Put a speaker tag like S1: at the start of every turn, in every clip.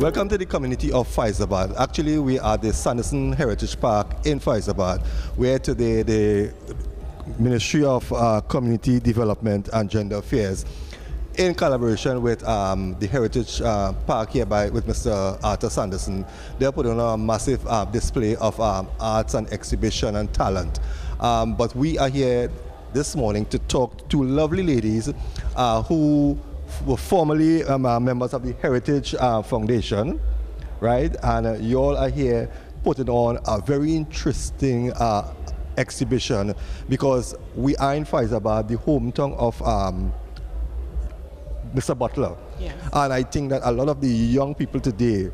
S1: Welcome to the community of Faizabad. Actually, we are the Sanderson Heritage Park in Faizabad, where today the Ministry of Community Development and Gender Affairs, in collaboration with the Heritage Park hereby with Mr. Arthur Sanderson, they're putting on a massive display of arts and exhibition and talent. But we are here this morning to talk to two lovely ladies who were formerly members of the Heritage Foundation, right? And you all are here putting on a very interesting exhibition because we are in Faizabad, the hometown of Mr. Butler.
S2: Yes.
S1: And I think that a lot of the young people today,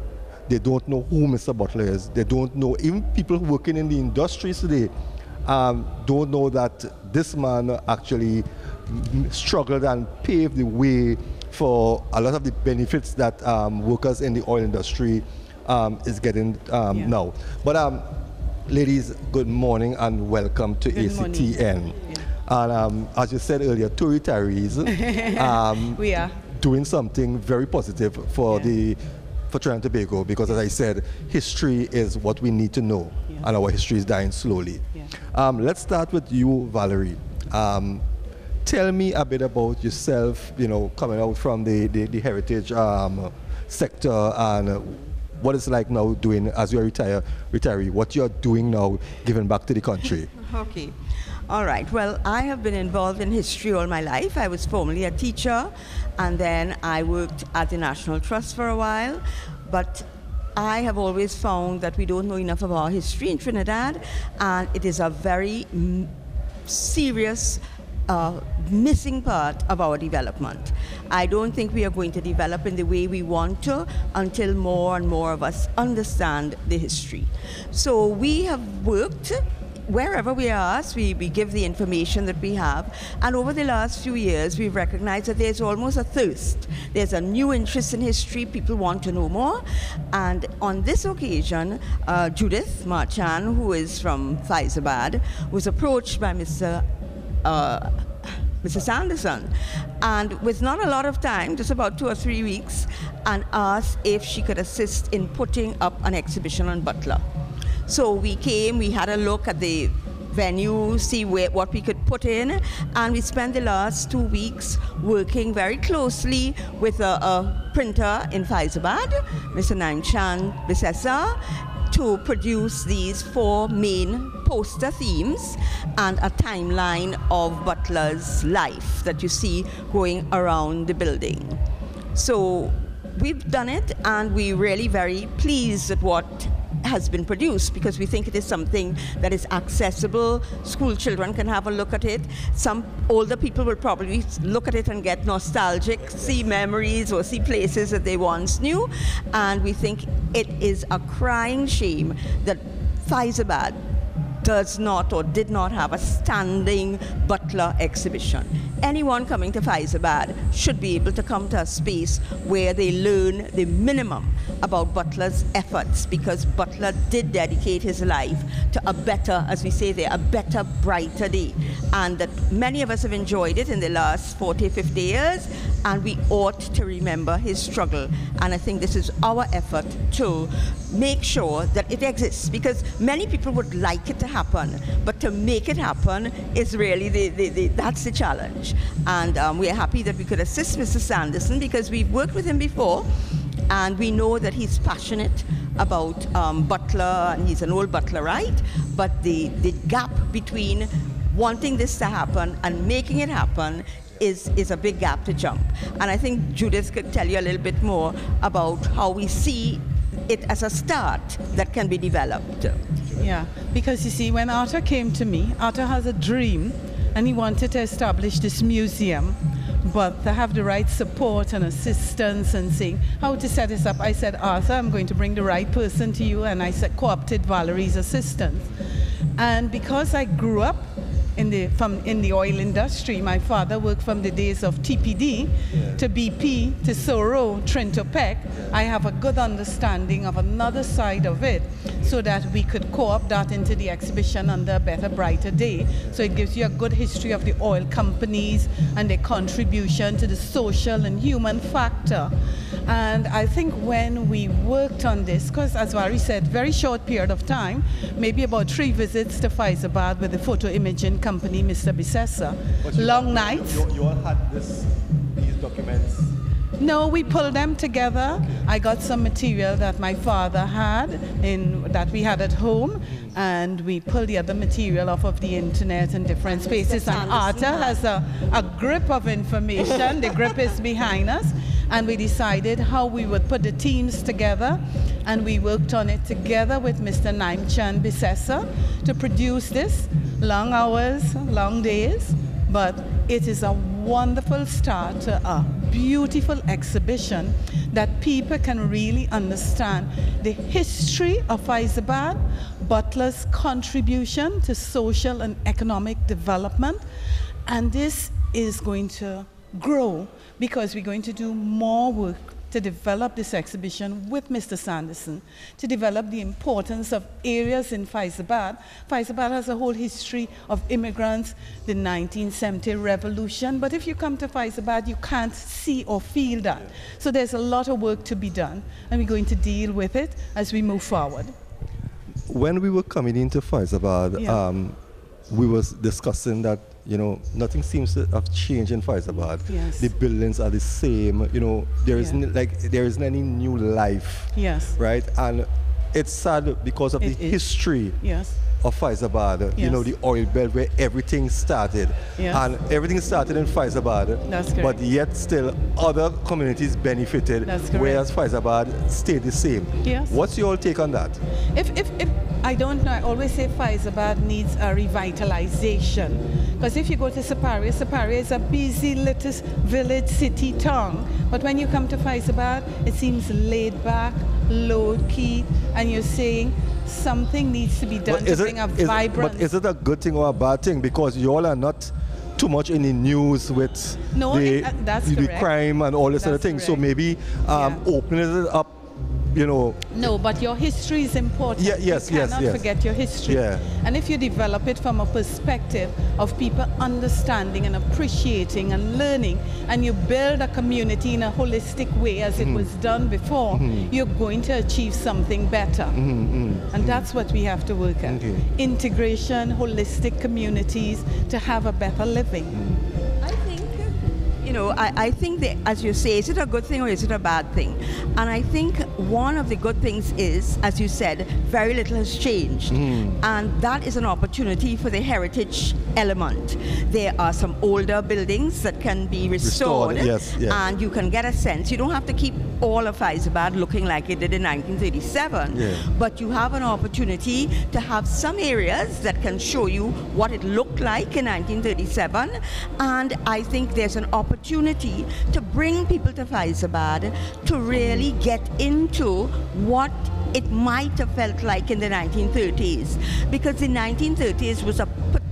S1: they don't know who Mr. Butler is. They don't know, even people working in the industries today, don't know that this man actually struggled and paved the way for a lot of the benefits that workers in the oil industry is getting now. But ladies, good morning and welcome to
S2: Good
S1: ACTN.
S2: Yeah.
S1: And as you said earlier, two retirees
S2: We are
S1: doing something very positive for for Trinidad and Tobago, because as I said, history is what we need to know, and our history is dying slowly. Let's start with you, Valerie. Tell me a bit about yourself, you know, coming out from the heritage sector, and what it's like now doing as you're retiree, what you're doing now, giving back to the country.
S2: okay. All right. Well, I have been involved in history all my life. I was formerly a teacher, and then I worked at the National Trust for a while. But I have always found that we don't know enough of our history in Trinidad, and it is a very serious missing part of our development. I don't think we are going to develop in the way we want to until more and more of us understand the history. So we have worked wherever we are asked, we give the information that we have. And over the last few years, we've recognized that there's almost a thirst. There's a new interest in history. People want to know more. And on this occasion, Judith Marchand, who is from Faizabad, was approached by Mr. Sanderson, and with not a lot of time, just about 2 or 3 weeks, and asked if she could assist in putting up an exhibition on Butler. So we came, we had a look at the venue, see what we could put in, and we spent the last 2 weeks working very closely with a printer in Faizabad, Mr. Naimchand Bisesa, to produce these 4 main poster themes and a timeline of Butler's life that you see going around the building. So we've done it, and we're really very pleased at what has been produced, because we think it is something that is accessible. School children can have a look at it. Some older people will probably look at it and get nostalgic, see memories or see places that they once knew. And we think it is a crying shame that Faizabad does not or did not have a standing Butler exhibition. Anyone coming to Faizabad should be able to come to a space where they learn the minimum about Butler's efforts, because Butler did dedicate his life to a better, as we say there, a better, brighter day. And that many of us have enjoyed it in the last 40, 50 years, and we ought to remember his struggle. And I think this is our effort to make sure that it exists, because many people would like it to happen, but to make it happen is really that's the challenge. And we are happy that we could assist Mr. Sanderson, because we've worked with him before, and we know that he's passionate about Butler, and he's an old Butlerite, but the gap between wanting this to happen and making it happen is a big gap to jump. And I think Judith could tell you a little bit more about how we see it as a start that can be developed.
S3: Yeah, because you see, when Arthur came to me, Arthur has a dream, and he wanted to establish this museum, but to have the right support and assistance and saying how to set this up. I said, Arthur, I'm going to bring the right person to you, and I co-opted Valerie's assistance. And because I grew up in the oil industry, my father worked from the days of TPD to BP to Soro, Trintopec. I have a good understanding of another side of it, so that we could co-opt that into the exhibition under a better, brighter day. So it gives you a good history of the oil companies and their contribution to the social and human factor. And I think when we worked on this, because as Wari said, very short period of time, maybe about 3 visits to Faizabad with the photo imaging company, Mr. Bisessa. Long nights.
S1: You all had these documents?
S3: No, we pulled them together. I got some material that my father had, that we had at home, and we pulled the other material off of the internet and different spaces. And Arthur has a grip of information. The grip is behind us. And we decided how we would put the teams together, and we worked on it together with Mr. Naim Chand Bisessa to produce this. Long hours, long days, but it is a wonderful start to a beautiful exhibition that people can really understand the history of Faizabad, Butler's contribution to social and economic development, and this is going to grow because we're going to do more work to develop this exhibition with Mr. Sanderson, to develop the importance of areas in Faizabad. Faizabad has a whole history of immigrants, the 1970 revolution, but if you come to Faizabad, you can't see or feel that. So there's a lot of work to be done, and we're going to deal with it as we move forward.
S1: When we were coming into Faizabad, we was discussing that, you know, nothing seems to have changed in Faizabad.
S3: Yes.
S1: The buildings are the same, you know, there isn't any new life.
S3: Yes.
S1: Right? And it's sad because of the history of Faizabad, you know, the oil belt where everything started.
S3: Yes.
S1: And everything started in Faizabad.
S3: That's correct.
S1: But yet still other communities benefited,
S3: That's correct.
S1: whereas Faizabad stayed the same.
S3: Yes.
S1: What's your take on that?
S3: If I don't know, I always say Faizabad needs a revitalization. Because if you go to Siparia, Siparia is a busy little village, city, town. But when you come to Faizabad, it seems laid back, low-key, and you're saying something needs to be done to bring a vibrance.
S1: But is it a good thing or a bad thing? Because you all are not too much in the news with the crime and all this other things. So maybe opening it up, you know.
S3: No, but your history is important. You cannot forget your history.
S1: Yeah.
S3: And if you develop it from a perspective of people understanding and appreciating and learning, and you build a community in a holistic way as it was done before, you're going to achieve something better. And that's what we have to work at. Integration, holistic communities to have a better living.
S2: You know, I think that, as you say, is it a good thing or is it a bad thing? And I think one of the good things is, as you said, very little has changed. And that is an opportunity for the heritage element. There are some older buildings that can be restored. And you can get a sense. You don't have to keep all of Faizabad looking like it did in 1937. But you have an opportunity to have some areas that can show you what it looked like in 1937. And I think there's an opportunity to bring people to Faizabad to really get into what it might have felt like in the 1930s. Because the 1930s was a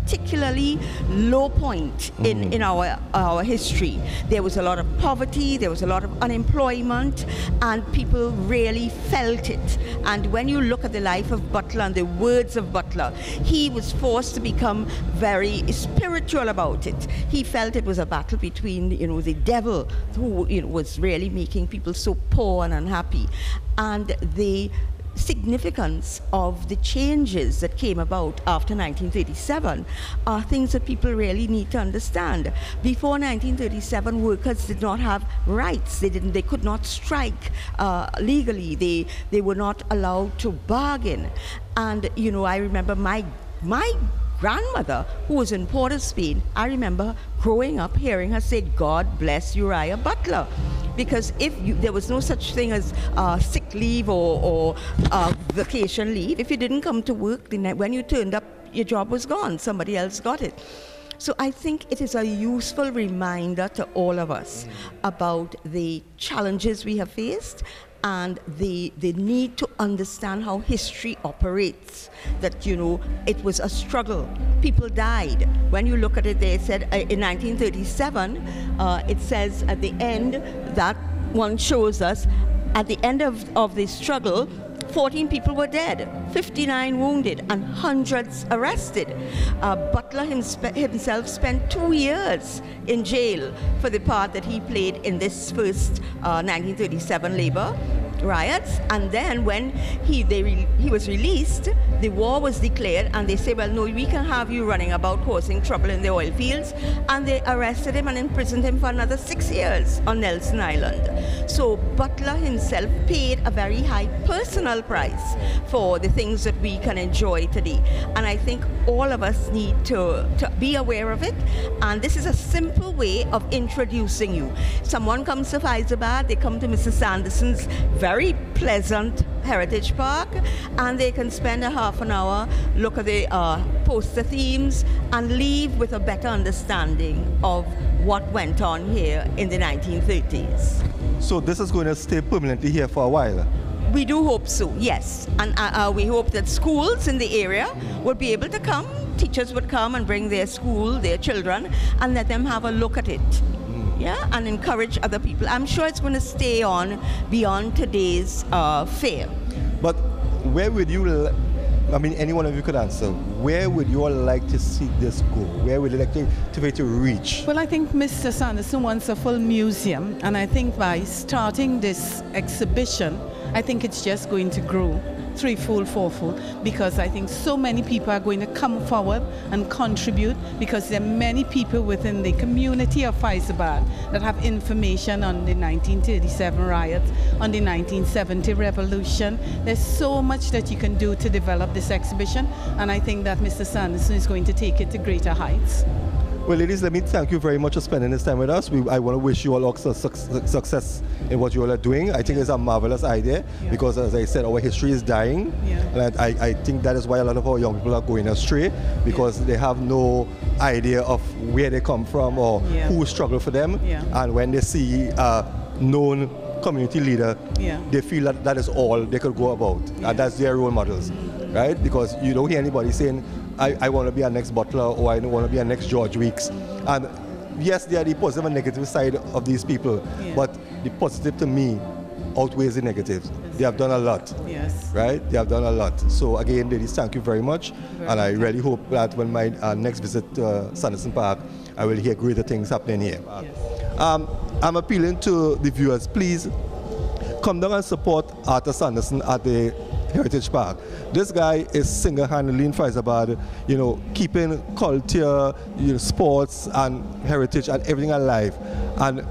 S2: particularly low point in our history. There was a lot of poverty, there was a lot of unemployment, and people really felt it. And when you look at the life of Butler and the words of Butler, he was forced to become very spiritual about it. He felt it was a battle between, you know, the devil, who, you know, was really making people so poor and unhappy, and the significance of the changes that came about after 1937 are things that people really need to understand. Before 1937, workers did not have rights. They could not strike legally. They were not allowed to bargain. And, you know, I remember my grandmother, who was in Port of Spain, I remember growing up hearing her say, "God bless Uriah Butler." Because there was no such thing as sick leave or vacation leave. If you didn't come to work, when you turned up, your job was gone. Somebody else got it. So I think it is a useful reminder to all of us about the challenges we have faced and the need to understand how history operates. That, you know, it was a struggle. People died. When you look at it, they said in 1937, it says at the end, that one shows us, at the end of the struggle, 14 people were dead, 59 wounded, and hundreds arrested. Butler himself spent 2 years in jail for the part that he played in this first 1937 labor riots. And then when he was released, the war was declared, and they said, well, no, we can have you running about causing trouble in the oil fields. And they arrested him and imprisoned him for another 6 years on Nelson Island. So Butler himself paid a very high personal price for the things that we can enjoy today. And I think all of us need to be aware of it. And this is a simple way of introducing you. Someone comes to Fyzabad, they come to Mrs. Sanderson's very pleasant Heritage Park, and they can spend a half an hour, look at the poster themes, and leave with a better understanding of what went on here in the 1930s.
S1: So this is going to stay permanently here for a while?
S2: We do hope so, yes. And we hope that schools in the area would be able to come, teachers would come and bring their school, their children, and let them have a look at it. Yeah, and encourage other people. I'm sure it's going to stay on beyond today's fair.
S1: But where would you, I mean, any one of you could answer, where would you all like to see this go? Where would you like to reach?
S3: Well, I think Mr. Sanderson wants a full museum, and I think by starting this exhibition, I think it's just going to grow threefold, fourfold, because I think so many people are going to come forward and contribute, because there are many people within the community of Fyzabad that have information on the 1937 riots, on the 1970 revolution. There's so much that you can do to develop this exhibition, and I think that Mr. Sanderson is going to take it to greater heights.
S1: Well, ladies, let me thank you very much for spending this time with us. I want to wish you all success in what you all are doing. I think it's a marvelous idea, because, as I said, our history is dying. And I think that is why a lot of our young people are going astray, because they have no idea of where they come from or who struggled for them. And when they see a known community leader, they feel that that is all they could go about. And that's their role models, right? Because you don't hear anybody saying, I want to be our next Butler, or I want to be our next George Weeks. And yes, there are the positive and negative side of these people, but the positive to me outweighs the negative. They have done a lot, right? They have done a lot. So again, ladies, thank you very much. And I really hope that when my next visit to Sanderson Park, I will hear greater things happening here. I'm appealing to the viewers, please come down and support Arthur Sanderson at the Heritage Park. This guy is single-handedly in Fyzabad, you know, keeping culture, sports and heritage and everything alive. And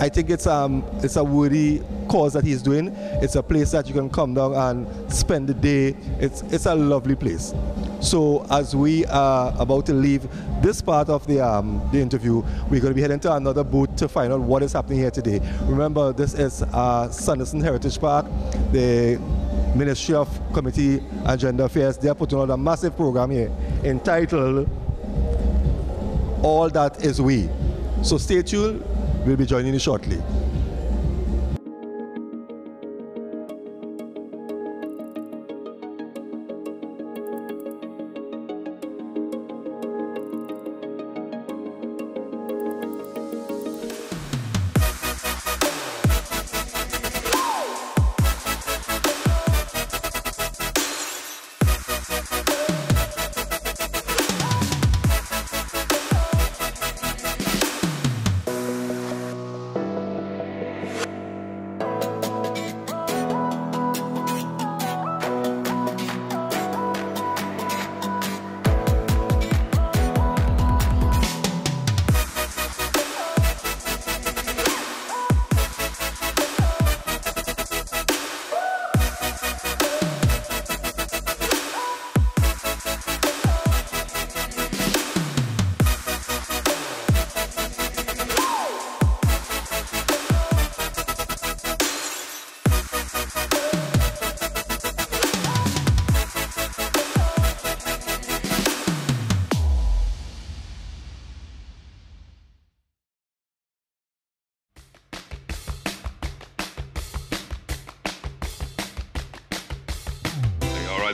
S1: I think it's a worthy cause that he's doing. It's a place that you can come down and spend the day. It's a lovely place. So as we are about to leave this part of the interview, we're going to be heading to another booth to find out what is happening here today. Remember, this is Sanderson Heritage Park. The Ministry of Community and Gender Affairs, they are putting on a massive program here entitled All That Is We. So stay tuned, we'll be joining you shortly.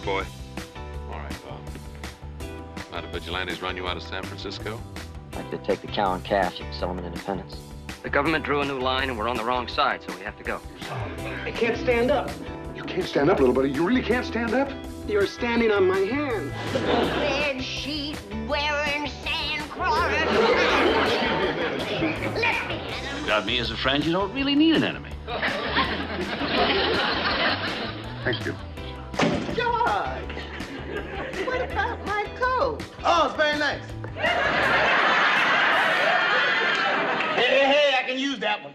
S4: Boy. All right, Not if vigilantes run you out of San Francisco?
S5: Like they take the cow and calf, you can sell them in Independence.
S6: The government drew a new line and we're on the wrong side, so we have to go.
S7: They can't stand up.
S6: You can't stand up, little buddy. You really can't stand up?
S7: You're standing on my hand.
S8: Red sheet wearing sand crawler. Let me at him.
S9: You got me as a friend, you don't really need an enemy.
S6: Thank you.
S8: George, what about my coat?
S7: Oh, it's very nice. Hey, I can use that one.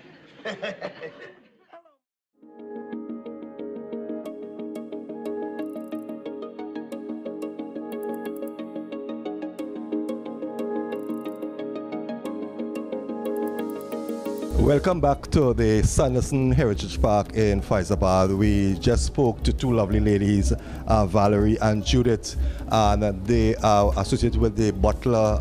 S1: Welcome back to the Sanderson Heritage Park in Faizabad. We just spoke to two lovely ladies, Valerie and Judith, and they are associated with the Butler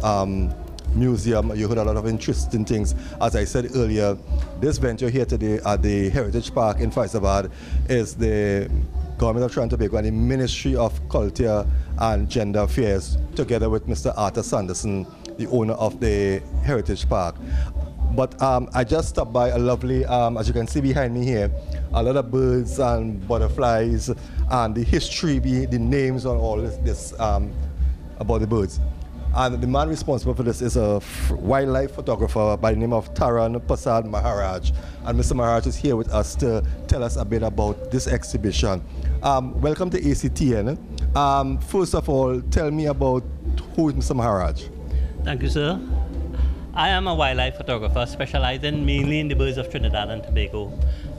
S1: Museum. You heard a lot of interesting things. As I said earlier, this venture here today at the Heritage Park in Faizabad is the Government of Trinidad and Tobago and the Ministry of Culture and Gender Affairs, together with Mr. Arthur Sanderson, the owner of the Heritage Park. But I just stopped by a lovely, as you can see behind me here, a lot of birds and butterflies and the history, the names on all this about the birds. And the man responsible for this is a wildlife photographer by the name of Taran Prasad Maharaj. And Mr. Maharaj is here with us to tell us a bit about this exhibition. Welcome to ACTN. First of all, tell me about who is Mr. Maharaj.
S10: Thank you, sir. I am a wildlife photographer specializing mainly in the birds of Trinidad and Tobago.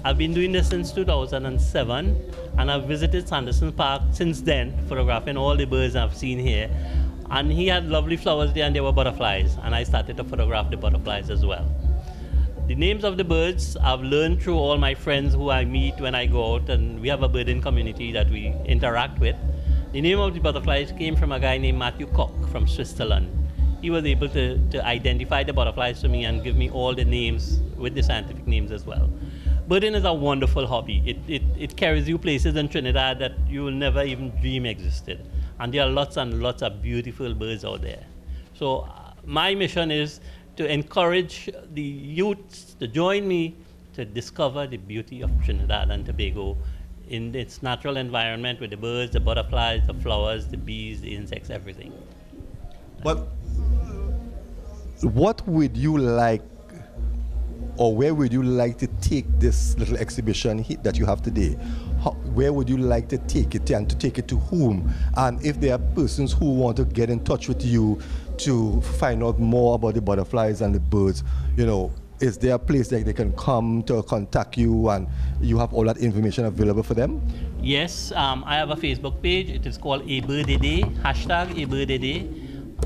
S10: I've been doing this since 2007, and I've visited Sanderson Park since then, photographing all the birds I've seen here. And he had lovely flowers there, and there were butterflies, and I started to photograph the butterflies as well. The names of the birds I've learned through all my friends who I meet when I go out, and we have a birding community that we interact with. The name of the butterflies came from a guy named Matthew Koch from Switzerland. He was able to identify the butterflies for me and give me all the names with the scientific names as well. Birding is a wonderful hobby. It carries you places in Trinidad that you will never even dream existed. And there are lots and lots of beautiful birds out there. So my mission is to encourage the youths to join me to discover the beauty of Trinidad and Tobago in its natural environment with the birds, the butterflies, the flowers, the bees, the insects, everything.
S1: But what would you like, or where would you like to take this little exhibition that you have today? Where would you like to take it, and to take it to whom? And if there are persons who want to get in touch with you to find out more about the butterflies and the birds, you know, is there a place that they can come to contact you and you have all that information available for them?
S10: Yes, I have a Facebook page. It is called A Bird a Day, hashtag A Bird a Day.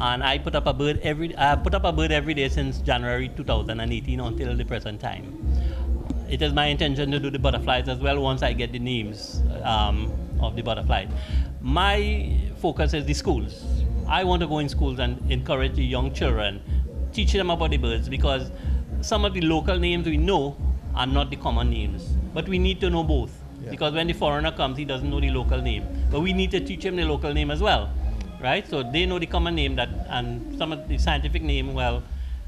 S10: And I put up a bird every day since January 2018 until the present time. It is my intention to do the butterflies as well once I get the names of the butterflies. My focus is the schools. I want to go in schools and encourage the young children, teach them about the birds, because some of the local names we know are not the common names, but we need to know both. Yeah. Because when the foreigner comes, he doesn't know the local name, but we need to teach him the local name as well. Right? So they know the common name and some of the scientific name, well,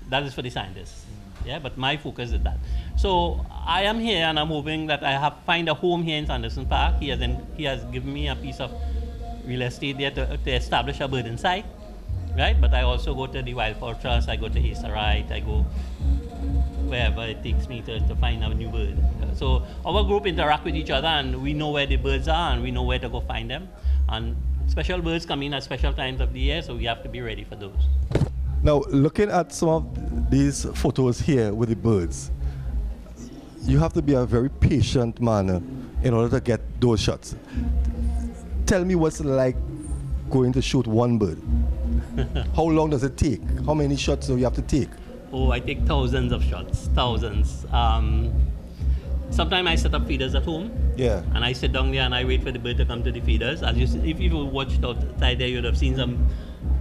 S10: that is for the scientists. Yeah, but my focus is that. So I am here and I'm hoping that I find a home here in Sanderson Park. He has given me a piece of real estate there to establish a birding site. Right? But I also go to the Wildflower Trust, I go to Acer Right, I go wherever it takes me to find a new bird. So our group interact with each other and we know where the birds are and we know where to go find them. And special birds come in at special times of the year, so we have to be ready for those.
S1: Now, looking at some of these photos here with the birds, you have to be a very patient man in order to get those shots. Tell me what's it like going to shoot one bird. How long does it take? How many shots do you have to take?
S10: Oh, I take thousands of shots, thousands. Sometimes I set up feeders at home.
S1: Yeah.
S10: And I sit down there and I wait for the bird to come to the feeders. As if you watched outside there, you'd have seen some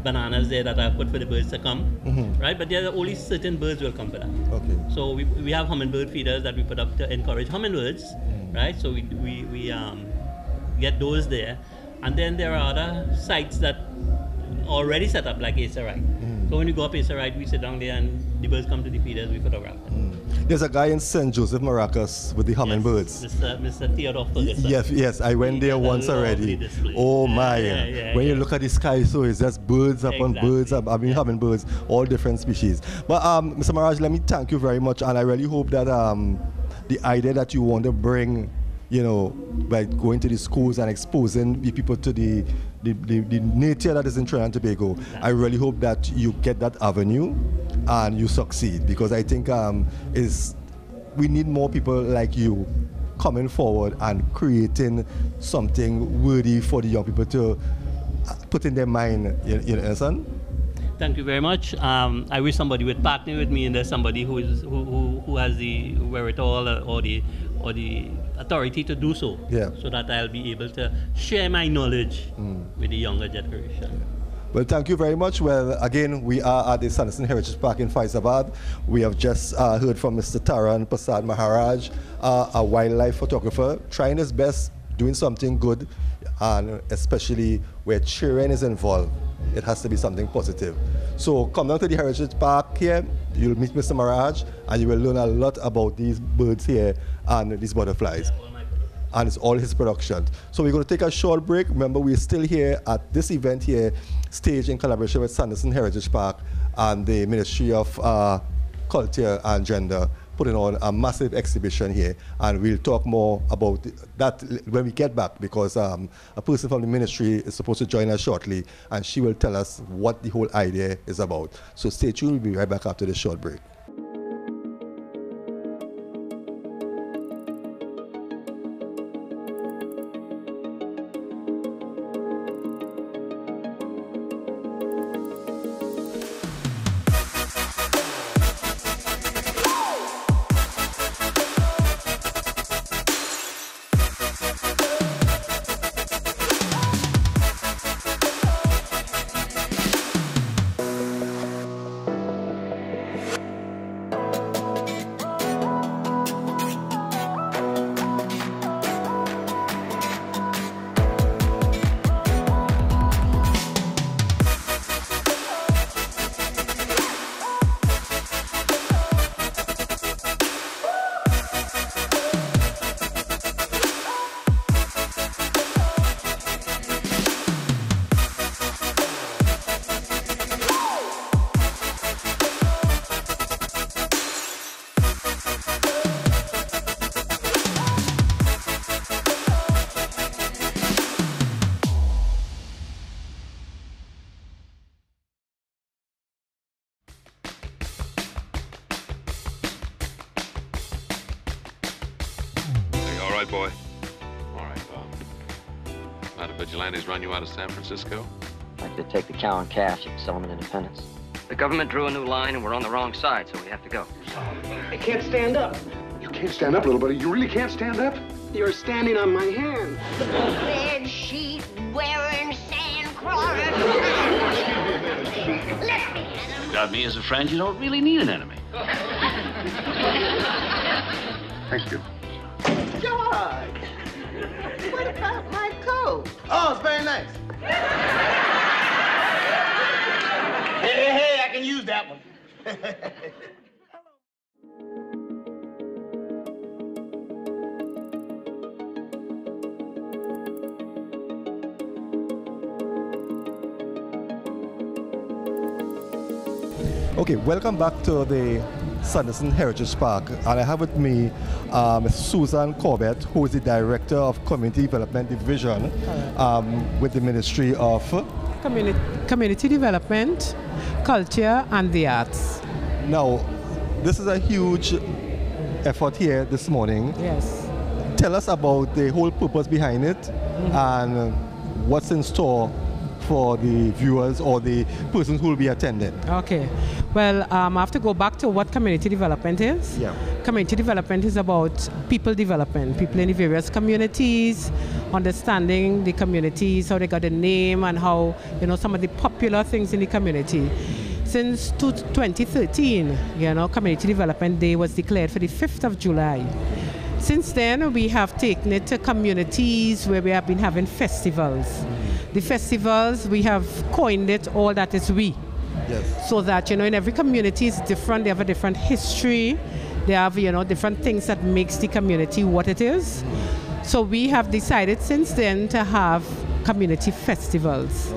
S10: bananas there that I put for the birds to come. Mm-hmm. Right? But there are only certain birds will come for that. Okay. So we have hummingbird feeders that we put up to encourage hummingbirds. Mm-hmm. Right? So we get those there. And then there are other sites that already set up like Acer Right. Mm-hmm. So when you go up Acer Right, we sit down there and the birds come to the feeders, we photograph them. Mm-hmm.
S1: There's a guy in St. Joseph, Maracas with the hummingbirds.
S10: Yes, Mr. Theodore Ferguson.
S1: Yes, I went there once already.
S10: Display.
S1: Oh my! When you
S10: yeah.
S1: look at the sky, so it's just birds upon birds. I mean, hummingbirds, all different species. But Mr. Maharaj, let me thank you very much, and I really hope that the idea that you want to bring, you know, by going to the schools and exposing the people to the nature that is in Trinidad and Tobago, I really hope that you get that avenue and you succeed, because I think we need more people like you coming forward and creating something worthy for the young people to put in their mind, you understand?
S10: Thank you very much. I wish somebody would partner with me, and there's somebody who has the wherewithal or the authority to do so.
S1: Yeah.
S10: So that I'll be able to share my knowledge with the younger generation.
S1: Well, thank you very much. Well, again, we are at the Sanderson Heritage Park in Faizabad. We have just heard from Mr. Taran Prasad Maharaj, a wildlife photographer, trying his best, doing something good, and especially where children is involved. It has to be something positive. So come down to the Heritage Park here, you'll meet Mr. Maharaj, and you will learn a lot about these birds here and these butterflies. And it's all his production. So we're going to take a short break. Remember, we're still here at this event here, staged in collaboration with Sanderson Heritage Park and the Ministry of Culture and Gender, putting on a massive exhibition here. And we'll talk more about that when we get back, because a person from the ministry is supposed to join us shortly, and she will tell us what the whole idea is about. So stay tuned. We'll be right back after this short break.
S4: Boy. All right, now the vigilantes run you out of San Francisco?
S5: I'd like to take the cow and calf. You can sell them in Independence. The government drew a new line, and we're on the wrong side, so we have to go.
S7: I can't stand up.
S6: You can't stand up, little buddy. You really can't stand up?
S7: You're standing on my hand.
S8: Bed sheet wearing sand crawling. Let me.
S9: You got me as a friend, you don't really need an enemy.
S6: Thank you.
S8: George, what about my coat?
S7: Oh, it's very nice. Hey, I can use that one.
S1: Okay, welcome back to the Sanderson Heritage Park, and I have with me Susan Corbett, who is the Director of Community Development Division with the Ministry of
S3: Community Development, Culture and the Arts.
S1: Now, this is a huge effort here this morning.
S3: Yes.
S1: Tell us about the whole purpose behind it and what's in store for the viewers or the persons who will be attending.
S3: Okay. Well, I have to go back to what community development is.
S1: Yeah.
S3: Community development is about people development, people in the various communities, understanding the communities, how they got a name, and how, you know, some of the popular things in the community. Since 2013, you know, Community Development Day was declared for the 5th of July. Since then, we have taken it to communities where we have been having festivals. The festivals, we have coined it All That Is We.
S1: Yes.
S3: So that, you know, in every community is different, they have a different history,
S11: They have, different things that makes the community what it is. So we have decided since then to have community festivals.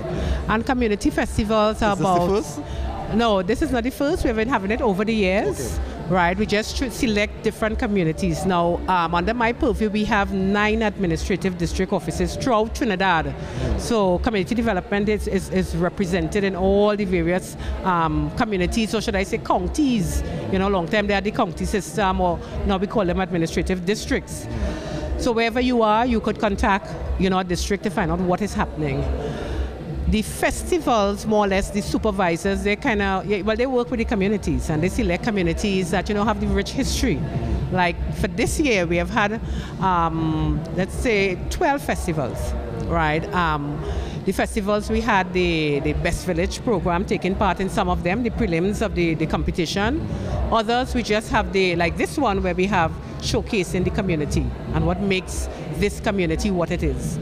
S11: And community festivals are about...
S1: This the first?
S11: No, this is not the first. We've been having it over the years. Right, we just select different communities. Now, under my purview, we have 9 administrative district offices throughout Trinidad. So community development is represented in all the various communities, or should I say counties. Long time they had the county system, or now we call them administrative districts. So wherever you are, you could contact, a district to find out what is happening. The festivals, more or less, the supervisors, they they work with the communities, and they select communities that, have the rich history. Like for this year, we have had, let's say, 12 festivals, right? The festivals, we had the Best Village program taking part in some of them, the prelims of the competition. Others, we just have like this one where we have showcasing the community and what makes this community what it is.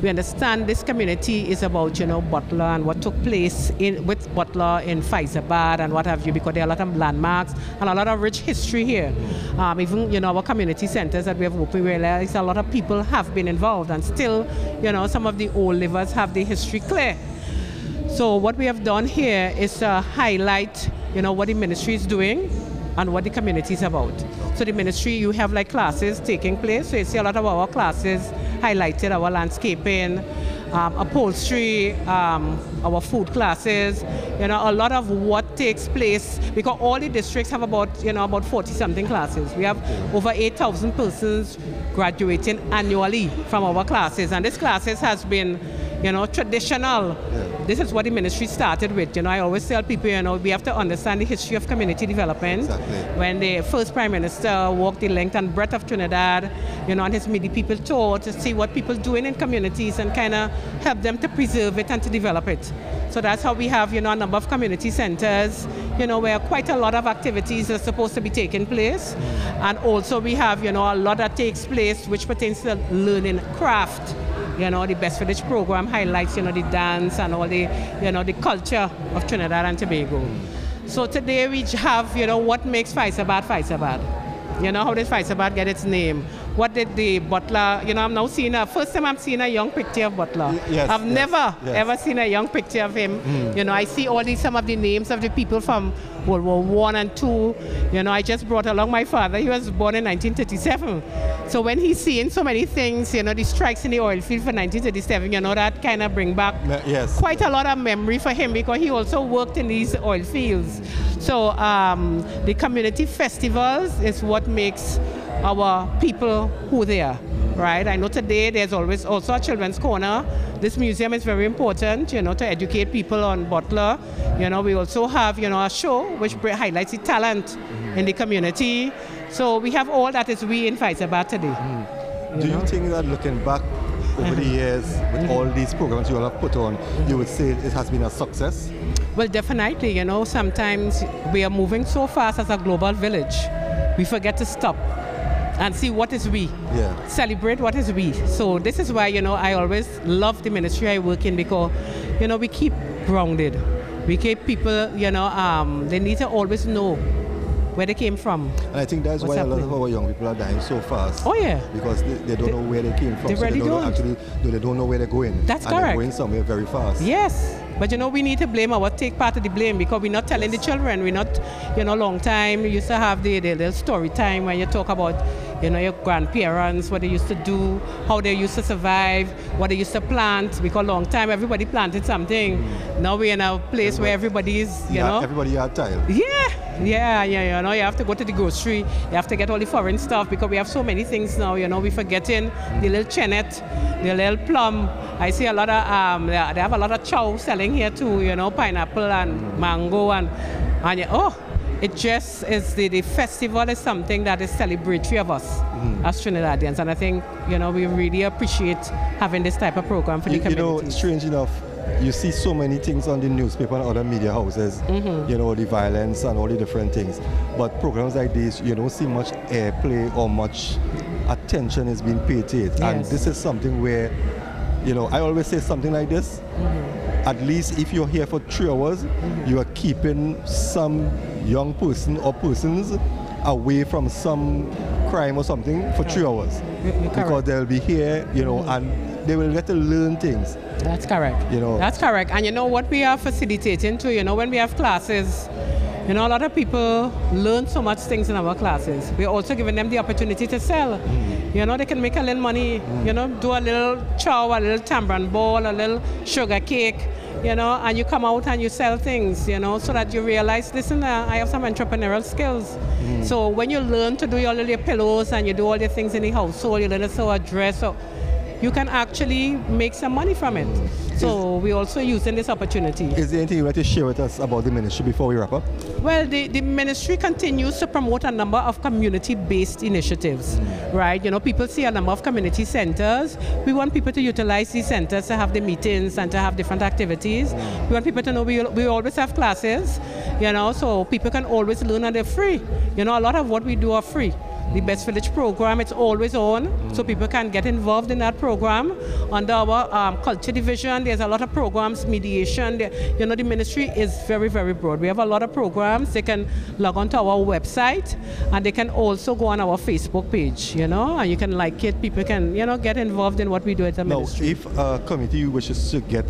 S11: We understand this community is about, Butler and what took place with Butler in Faizabad and what have you, because there are a lot of landmarks and a lot of rich history here. Even, our community centers that we have opened, we realize a lot of people have been involved, and still, some of the old livers have the history clear. So what we have done here is highlight, what the ministry is doing and what the community is about. So the ministry, you have like classes taking place. So you see a lot of our classes highlighted, our landscaping, upholstery, our food classes, a lot of what takes place, because all the districts have about 40-something classes. We have over 8,000 persons graduating annually from our classes, and this classes has been, traditional. This is what the ministry started with. I always tell people, we have to understand the history of community development.
S1: Exactly.
S11: When the first Prime Minister walked the length and breadth of Trinidad, and his made the people tour to see what people doing in communities and kind of help them to preserve it and to develop it. So that's how we have, a number of community centers, where quite a lot of activities are supposed to be taking place. And also we have, a lot that takes place which pertains to learning craft. The Best Village program highlights, the dance and all the, the culture of Trinidad and Tobago. So today we have, what makes Faizabad Faizabad. How did Faizabad get its name? What did the Butler, I'm now seeing first time I'm seeing a young picture of Butler. I've never ever seen a young picture of him. I see some of the names of the people from World War I and II. I just brought along my father. He was born in 1937. So when he's seeing so many things, the strikes in the oil field for 1937, that kind of bring back quite a lot of memory for him, because he also worked in these oil fields. So the community festivals is what makes our people who they are, right? I know today there's always also a children's corner. This museum is very important, to educate people on Butler. We also have, a show which highlights the talent in the community. So we have all that is we in Faizabad today.
S1: Do you think that looking back over the years with all these programs you all have put on, you would say it has been a success?
S11: Well, definitely. Sometimes we are moving so fast as a global village, we forget to stop and see what is we. Celebrate what is we. So this is why, I always love the ministry I work in, because, we keep grounded. We keep people, they need to always know where they came from.
S1: And I think that's why a lot of our young people are dying so fast.
S11: Oh yeah.
S1: Because they don't know where they came from.
S11: They really don't.
S1: They don't know where they're going.
S11: That's
S1: and
S11: correct.
S1: They're going somewhere very fast.
S11: Yes. But we need to take part of the blame, because we're not telling the children. We're not, long time. We used to have the little story time when you talk about, your grandparents, what they used to do, how they used to survive, what they used to plant, because long time everybody planted something. Now we're in a place where everybody is,
S1: everybody had tile.
S11: Yeah, you have to go to the grocery, you have to get all the foreign stuff, because we have so many things now, we're forgetting the little chenet, the little plum. I see a lot of, they have a lot of chow selling here too, pineapple and mango and it just is, the festival is something that is celebratory of us as Trinidadians, and I think, we really appreciate having this type of program for the community.
S1: Strange enough, you see so many things on the newspaper and other media houses, the violence and all the different things. But programs like this, you don't see much airplay or much attention is being paid to it. Yes. And this is something where, I always say something like this, at least if you're here for 3 hours, you are keeping some young person or persons away from some crime or something for 3 hours. Because they'll be here, you know, and they will get to learn things.
S11: That's correct.
S1: You know.
S11: That's correct. And you know what we are facilitating too, you know, when we have classes, you know, a lot of people learn so much things in our classes. We're also giving them the opportunity to sell. You know, they can make a little money, you know, do a little chow, a little tamarind ball, a little sugar cake, you know, and you come out and you sell things, you know, so that you realize, listen, I have some entrepreneurial skills. So when you learn to do your little pillows and you do all the things in the household, you learn to sew a dress, so you can actually make some money from it. So we're also using this opportunity.
S1: Is there anything you'd like to share with us about the ministry before we wrap up?
S11: Well, the ministry continues to promote a number of community-based initiatives, right? You know, people see a number of community centers. We want people to utilize these centers to have the meetings and to have different activities. We want people to know we always have classes, you know, so people can always learn and they're free. You know, a lot of what we do are free. The Best Village program, it's always on, so people can get involved in that program. Under our culture division, there's a lot of programs, mediation. You know, the ministry is very, very broad. We have a lot of programs. They can log on to our website, and they can also go on our Facebook page, you know, and you can like it. People can, you know, get involved in what we do at the ministry.
S1: Now, if a committee wishes to get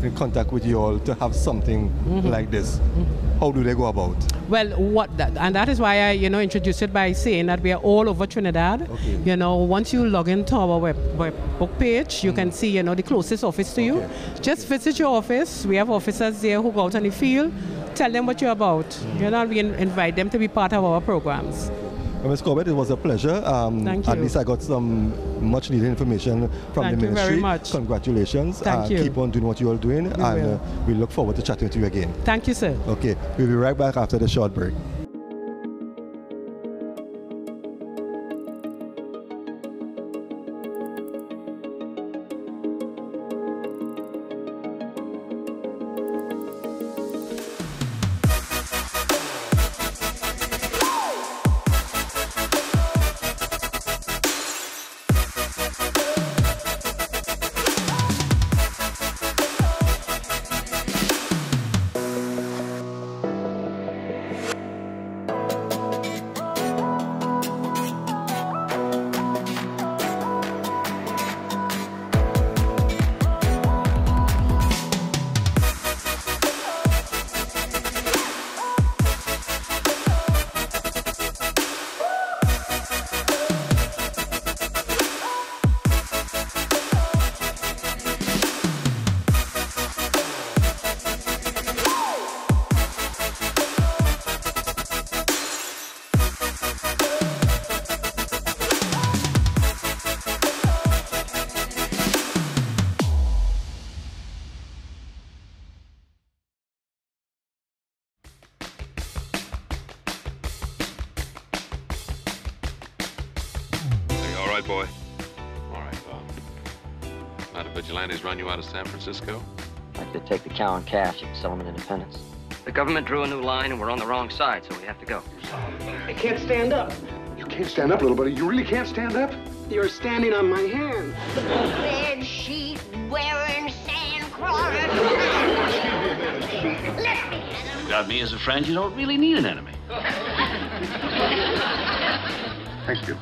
S1: in contact with you all to have something like this, how do they go about?
S11: Well, and that is why I, you know, introduced it by saying that we are all over Trinidad.
S1: Okay.
S11: You know, once you log into our book page, you can see, you know, the closest office to you. Just visit your office. We have officers there who go out on the field. Tell them what you're about. You know, we invite them to be part of our programs.
S1: Ms. Corbett, it was a pleasure.
S11: Thank you.
S1: At least I got some much needed information from the ministry.
S11: Thank you very much.
S1: Congratulations.
S11: Thank you.
S1: Keep on doing what you are doing, we look forward to chatting with you again.
S11: Thank you, sir.
S1: Okay, we'll be right back after the short break.
S4: Boy. All right, now the vigilantes run you out of San Francisco?
S5: Like to take the cow and calf, you can sell them in Independence. The government drew a new line and we're on the wrong side, so we have to go.
S7: I can't stand up.
S6: You can't stand up, little buddy. You really can't stand up?
S7: You're standing on my hand.
S8: Bed sheet wearing sand crawler. Let me.
S9: You got me as a friend, you don't really need an enemy.
S6: Thank you.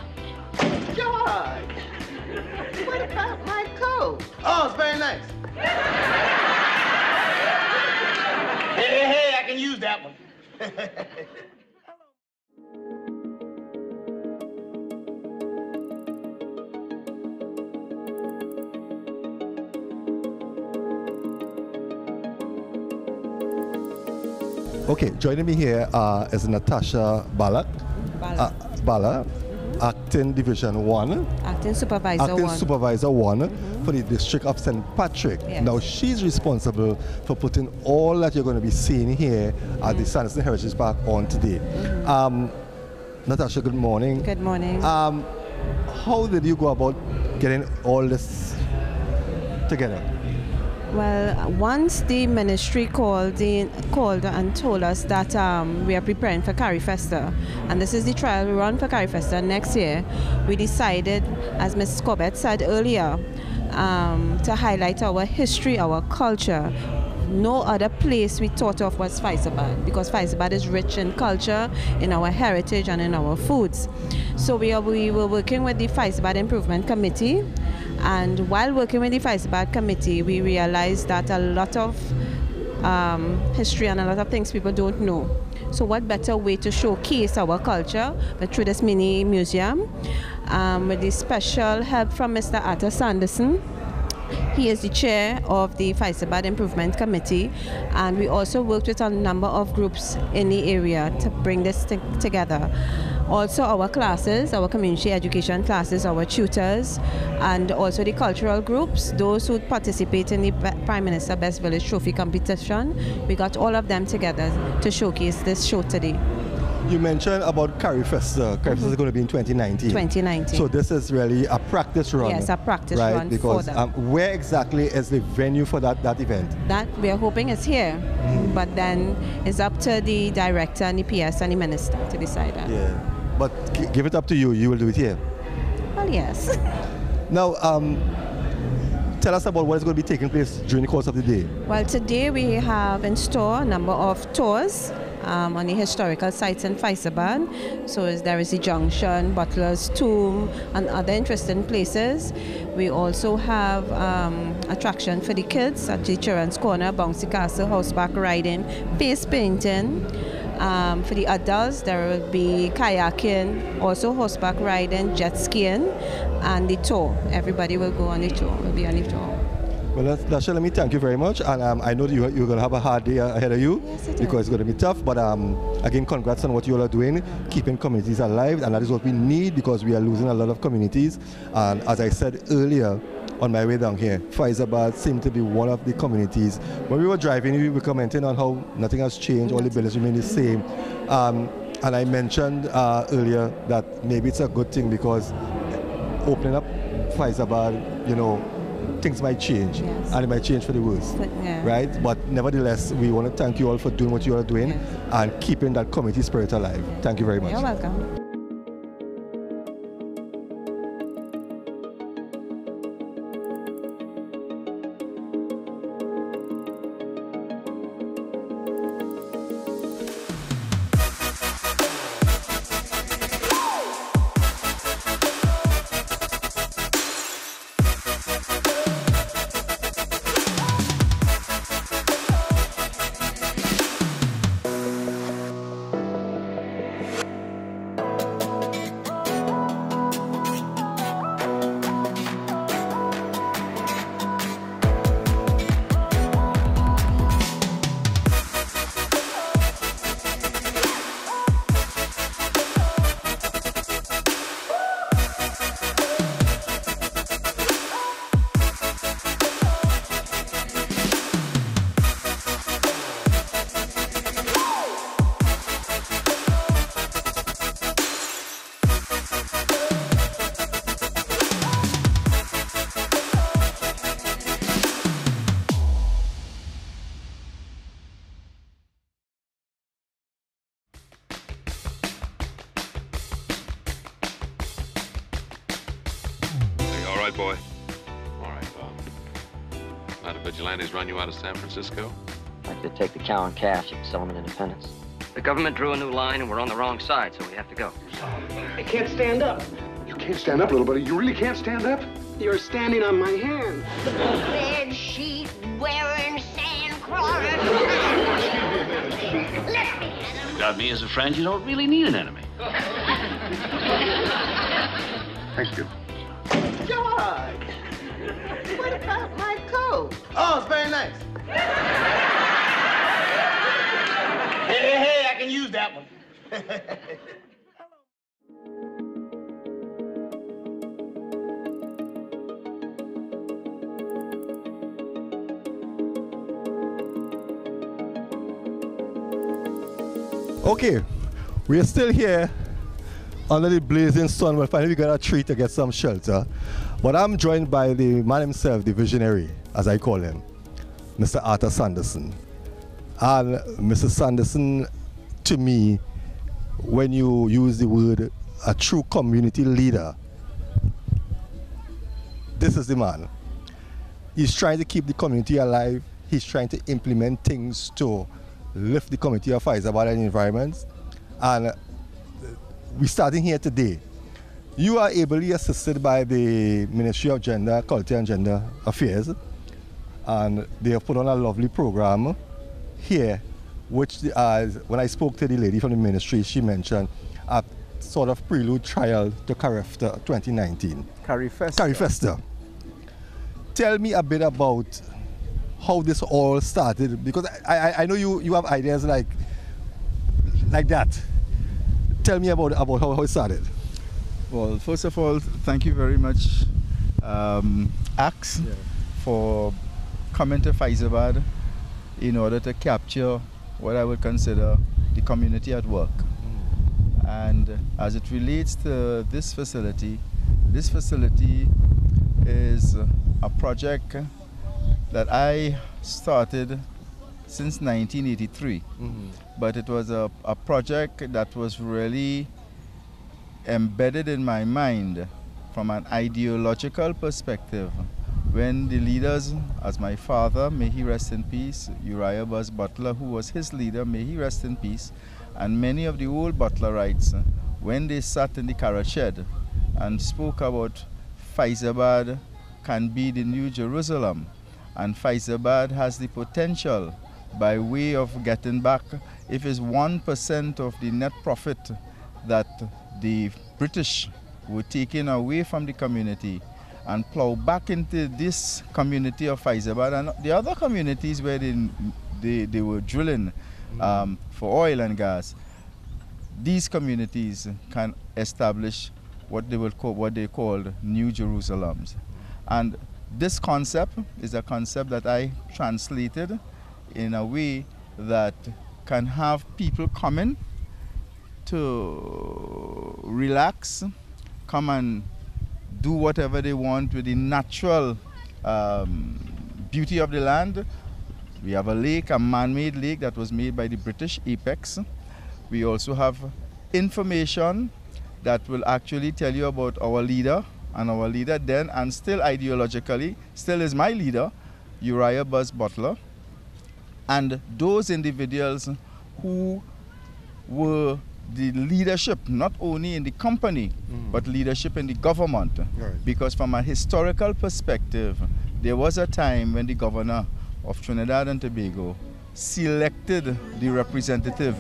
S8: George, what about my coat?
S7: Oh, it's very nice. Hey, I can use that one.
S1: Okay, joining me here is Natasha Bala, Acting Division 1.
S2: Acting Supervisor 1 for the District of St. Patrick.
S1: Yes. Now, she's responsible for putting all that you're going to be seeing here at the Sanderson Heritage Park on today. Natasha, good morning.
S2: Good morning.
S1: How did you go about getting all this together?
S2: Well, once the ministry called and told us that we are preparing for Carry Festa, and this is the trial run for Carry Festa next year, we decided, as Ms. Corbett said earlier, to highlight our history, our culture.
S12: no other place we thought of was Faizabad, because Faizabad is rich in culture, in our heritage, and in our foods. So we were working with the Faizabad Improvement Committee, and while working with the Faizabad Committee, we realized that a lot of history and a lot of things people don't know. So what better way to showcase our culture but through this mini museum, with the special help from Mr. Arthur Sanderson. He is the chair of the Faizabad Improvement Committee, and we also worked with a number of groups in the area to bring this together. Also our classes, our community education classes, our tutors, and also the cultural groups, those who participate in the Prime Minister Best Village Trophy competition, we got all of them together to showcase this show today.
S1: You mentioned about Curry Festa. Curry Festa is going to be in 2019.
S12: 2019.
S1: So this is really a practice run.
S12: Yes, a practice
S1: right?
S12: run
S1: because,
S12: for them.
S1: Where exactly is the venue for that event?
S12: That we are hoping is here, but then it's up to the director and the PS and the minister to decide that.
S1: Yeah, but give it up to you. You will do it here.
S12: Well, yes.
S1: Now, tell us about what is going to be taking place during the course of the day.
S12: Well, today we have in store a number of tours on the historical sites in Faizabad. So there is the Junction, Butler's Tomb, and other interesting places. We also have attraction for the kids at the Children's Corner, Bouncy Castle, horseback riding, face painting. For the adults, there will be kayaking, also horseback riding, jet skiing, and the tour. Everybody will go on the tour, will be on the tour.
S1: Well, Lasha, let me thank you very much. And I know that you're going to have a hard day ahead of you,
S12: yes,
S1: because it's going to be tough. But again, congrats on what you all are doing, keeping communities alive. And that is what we need, because we are losing a lot of communities. And as I said earlier, on my way down here, Faizabad seemed to be one of the communities. When we were driving, we were commenting on how nothing has changed, all the buildings remain the same. And I mentioned earlier that maybe it's a good thing, because opening up Faizabad, you know, things might change, yes, and it might change for the worse, yeah, right? But nevertheless, we want to thank you all for doing what you are doing, yes, and keeping that community spirit alive. Thank you very much.
S12: You're welcome.
S4: Boy. All right, now the vigilantes run you out of San Francisco?
S5: Like to take the cow and calf, you can sell them in Independence. The government drew a new line and we're on the wrong side, so we have to go.
S7: I can't stand up.
S6: You can't stand up, little buddy. You really can't stand up?
S7: You're standing on my hand.
S8: Bed sheet wearing sand crawler. Let me.
S9: Got me as a friend, you don't really need an enemy.
S6: Thank you.
S8: George, what about my coat?
S7: Oh, it's very nice. Hey, I can use that one.
S1: Okay, we are still here under the blazing sun. Well, finally we got a treat to get some shelter. But I'm joined by the man himself, the visionary, as I call him, Mr. Arthur Sanderson. And Mr. Sanderson, to me, when you use the word a true community leader, this is the man. He's trying to keep the community alive. he's trying to implement things to lift the community of Faizabad and environments. And we're starting here today. You are ably assisted by the Ministry of Gender, Equality and Gender Affairs, and they have put on a lovely program here, which when I spoke to the lady from the ministry, she mentioned a sort of prelude trial to CARIFESTA 2019. CARIFESTA. Tell me a bit about how this all started, because I know you have ideas like that. Tell me about how it started.
S13: Well, first of all, thank you very much, ACTS, for coming to Faizabad in order to capture what I would consider the community at work. And as it relates to this facility is a project that I started since 1983. But it was a project that was really embedded in my mind from an ideological perspective when the leaders, as my father, may he rest in peace, Uriah Buzz Butler, who was his leader, may he rest in peace, and many of the old Butlerites, when they sat in the carrot shed and spoke about Faizabad can be the New Jerusalem, and Faizabad has the potential by way of getting back, if it's 1% of the net profit that the British were taking away from the community and plow back into this community of Faizabad and the other communities where they were drilling for oil and gas. These communities can establish what they called New Jerusalems. And this concept is a concept that I translated in a way that can have people come in to relax, come and do whatever they want with the natural beauty of the land. We have a lake, a man-made lake that was made by the British, Apex. We also have information that will actually tell you about our leader, and our leader then, and still ideologically, still is my leader, Uriah Buzz Butler, and those individuals who were the leadership, not only in the company, but leadership in the government. Right. Because from a historical perspective, there was a time when the governor of Trinidad and Tobago selected the representative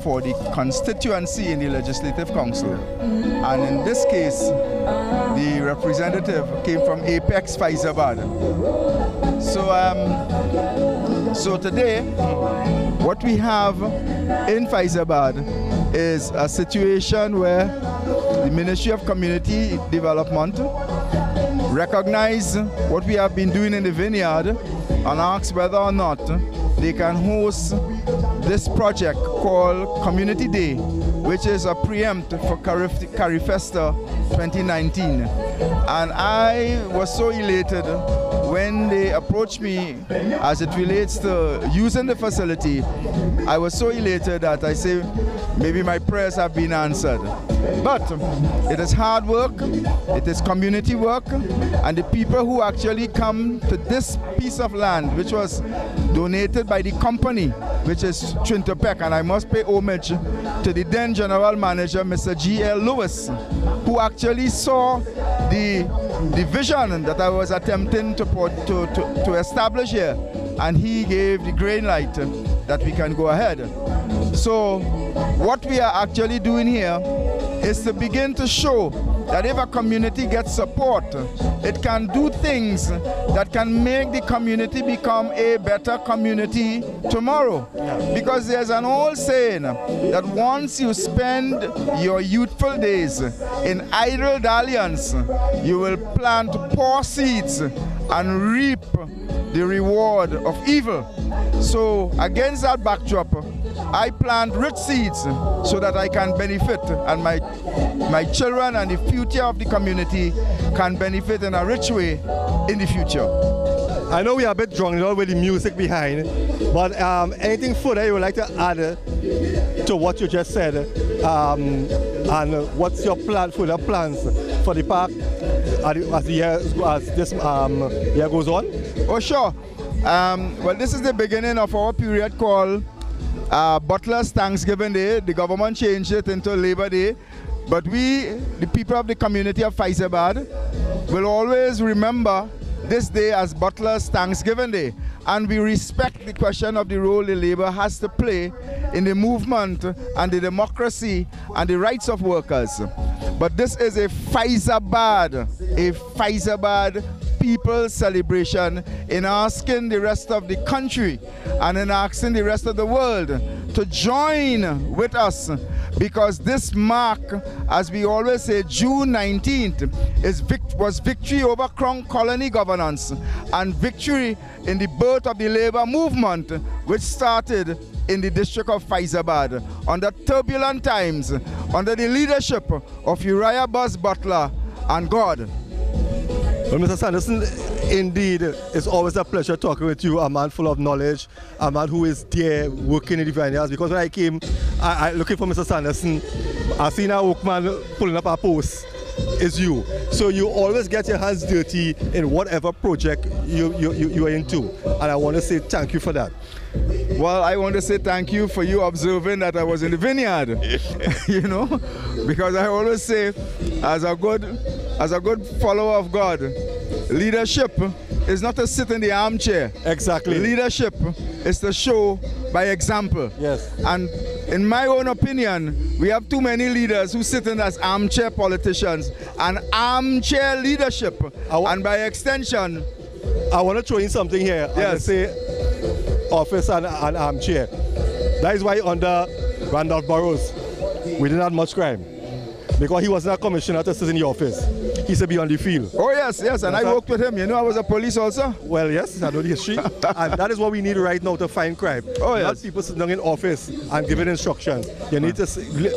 S13: for the constituency in the Legislative Council. And in this case, the representative came from Apex Faizabad. So today, what we have in Faizabad is a situation where the Ministry of Community Development recognize what we have been doing in the vineyard and ask whether or not they can host this project called Community Day, which is a preempt for CARIFESTA 2019. And I was so elated when they approached me as it relates to using the facility. I was so elated that I say, maybe my prayers have been answered. But it is hard work, it is community work, and the people who actually come to this piece of land, which was donated by the company, which is Trintopec, and I must pay homage to the then General Manager, Mr. G.L. Lewis, who actually saw the vision that I was attempting to establish here, and he gave the green light that we can go ahead. So what we are actually doing here is to begin to show that if a community gets support, it can do things that can make the community become a better community tomorrow. Yeah. Because there's an old saying that once you spend your youthful days in idle dalliance, you will plant poor seeds and reap the reward of evil. So against that backdrop, I plant rich seeds so that I can benefit, and my children and the future of the community can benefit in a rich way in the future.
S1: I know we are a bit drunk with the music behind, but anything further you would like to add to what you just said, and what's your further plans for the park as this year goes on?
S13: Oh, sure. Well, this is the beginning of our period called Butler's Thanksgiving Day. The government changed it into Labor Day. But we, the people of the community of Faizabad, will always remember this day as Butler's Thanksgiving Day. And we respect the question of the role the labor has to play in the movement and the democracy and the rights of workers. But this is a Faizabad people celebration in asking the rest of the country and in asking the rest of the world to join with us, because this mark, as we always say, June 19th was victory over Crown Colony governance and victory in the birth of the labor movement, which started in the district of Faizabad under turbulent times, under the leadership of Uriah Buzz Butler and God.
S1: Well, Mr. Sanderson, indeed, it's always a pleasure talking with you, a man full of knowledge, a man who is there working in the vineyards. Because when I came, I looking for Mr. Sanderson, I seen a workman pulling up a post. Is you. So you always get your hands dirty in whatever project you are into. And I want to say thank you for that.
S13: Well, I want to say thank you for you observing that I was in the vineyard. You know, because I always say, as a good follower of God, leadership is not to sit in the armchair.
S1: Exactly.
S13: Leadership is to show by example.
S1: Yes.
S13: And in my own opinion, we have too many leaders who sit in as armchair politicians and armchair leadership. And by extension,
S1: I want to throw in something here.
S13: Yes.
S1: Say office and armchair. That is why under Randolph Burrows, we didn't have much crime. Because he wasn't a commissioner to sit in the office. He should be on the field.
S13: Oh yes, yes, and I worked with him. You know, I was a police also.
S1: Well, yes, I know the history. And that is what we need right now to find crime.
S13: Oh yes.
S1: Not people sitting down in office and giving instructions. You need to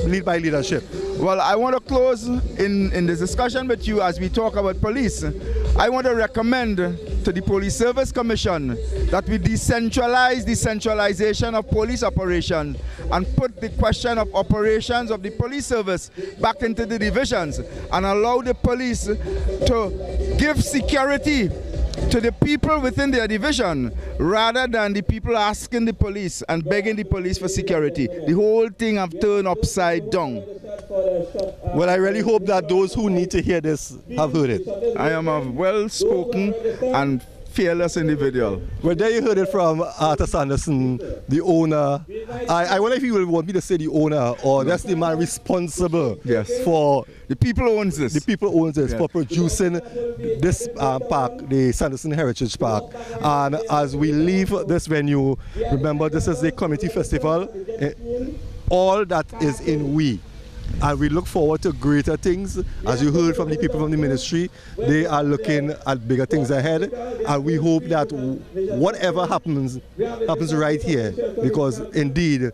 S1: lead by leadership.
S13: Well, I want to close in this discussion with you as we talk about police. I want to recommend to the Police Service Commission that we decentralize the centralization of police operations and put the question of operations of the police service back into the divisions and allow the police to give security to the people within their division rather than the people asking the police and begging the police for security. The whole thing have turned upside down.
S1: Well, I really hope that those who need to hear this have heard it.
S13: I am a well-spoken and fearless individual.
S1: Well, there you heard it from Arthur Sanderson, the owner. I wonder if you will want me to say the owner or that's the man responsible for...
S13: The people owns this.
S1: The people owns this, for producing this park, the Sanderson Heritage Park. And as we leave this venue, remember this is the community festival. All that is in we. And we look forward to greater things. As you heard from the people from the ministry, they are looking at bigger things ahead. And we hope that whatever happens right here. Because indeed,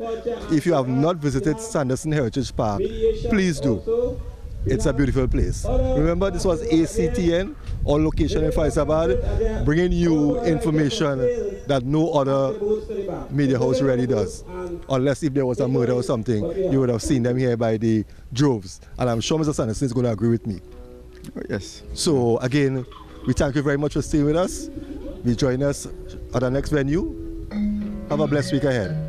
S1: if you have not visited Sanderson Heritage Park, please do. It's a beautiful place. Remember, this was ACTN, our location in Faizabad, bringing you information that no other media house really does. Unless if there was a murder or something, you would have seen them here by the droves. And I'm sure Mr. Sanderson is going to agree with me.
S13: Oh, yes.
S1: So again, we thank you very much for staying with us. Be joining us at our next venue. Have a blessed week ahead.